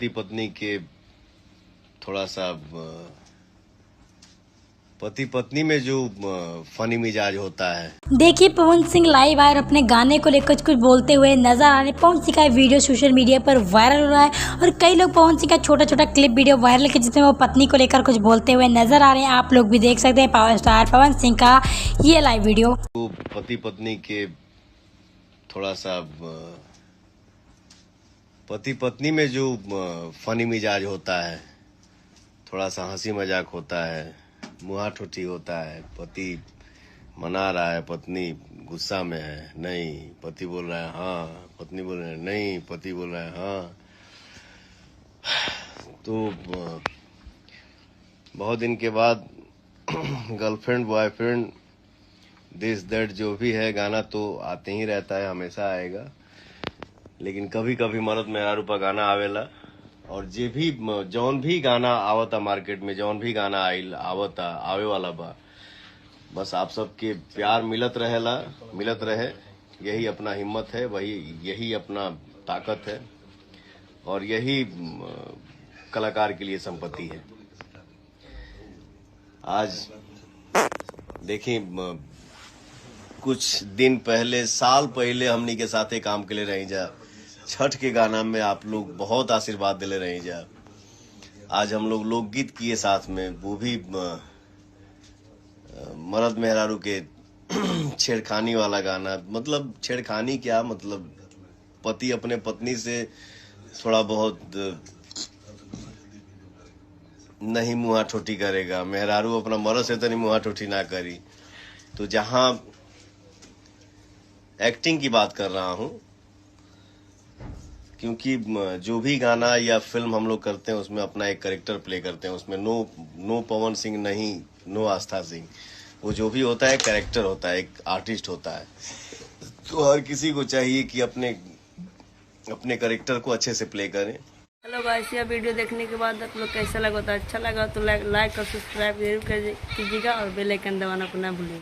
पति पत्नी के थोड़ा सा पति पत्नी में जो फनी मिजाज होता है। देखिए पवन सिंह लाइव आए और अपने गाने को लेकर कुछ बोलते हुए नजर आ रहे। पवन सिंह का वीडियो सोशल मीडिया पर वायरल हो रहा है और कई लोग पवन सिंह का छोटा छोटा क्लिप वीडियो वायरल किए जिसमें वो पत्नी को लेकर कुछ बोलते हुए नजर आ रहे हैं। आप लोग भी देख सकते हैं पावर स्टार पवन सिंह का ये लाइव वीडियो। तो पति पत्नी के थोड़ा सा पति पत्नी में जो फनी मिजाज होता है, थोड़ा सा हंसी मजाक होता है, मुहा ठुठी होता है। पति मना रहा है, पत्नी गुस्सा में है, नहीं पति बोल रहा है हाँ, पत्नी बोल रही है नहीं, पति बोल रहा है हाँ। तो बहुत दिन के बाद गर्लफ्रेंड बॉयफ्रेंड दिस दैट जो भी है गाना तो आते ही रहता है, हमेशा आएगा। लेकिन कभी कभी मर्द मेहरारू पर गाना आवेला और जे भी जौन भी गाना आवता मार्केट में, जौन भी गाना आइल आवता आवे वाला बा, बस आप सबके प्यार मिलत रहे। यही अपना हिम्मत है, यही अपना ताकत है और यही कलाकार के लिए संपत्ति है। आज देखिए कुछ दिन पहले, साल पहले हमनी के साथे काम के लिए रही जा, छठ के गाना में आप लोग बहुत आशीर्वाद दिले रही जा। आज हम लोग लोकगीत किए साथ में, वो भी मर्द मेहरारू के छेड़खानी वाला गाना। मतलब छेड़खानी क्या, मतलब पति अपने पत्नी से थोड़ा बहुत नहीं मुहा ठोटी करेगा, मेहरारू अपना मर्द से तो नहीं मुहा ठोटी ना करी। तो जहां एक्टिंग की बात कर रहा हूं, क्योंकि जो भी गाना या फिल्म हम लोग करते हैं उसमें अपना एक कैरेक्टर प्ले करते हैं। उसमें नो पवन सिंह नहीं, नो आस्था सिंह, वो जो भी होता है कैरेक्टर होता है, एक आर्टिस्ट होता है। तो हर किसी को चाहिए कि अपने कैरेक्टर को अच्छे से प्ले करें। हेलो गाइस, यह वीडियो देखने के बाद आप लोग कैसा लगा, तो अच्छा लगा तो लाइक और सब्सक्राइब जरूर कीजिएगा और बेल आइकन दबाना ना भूलिए।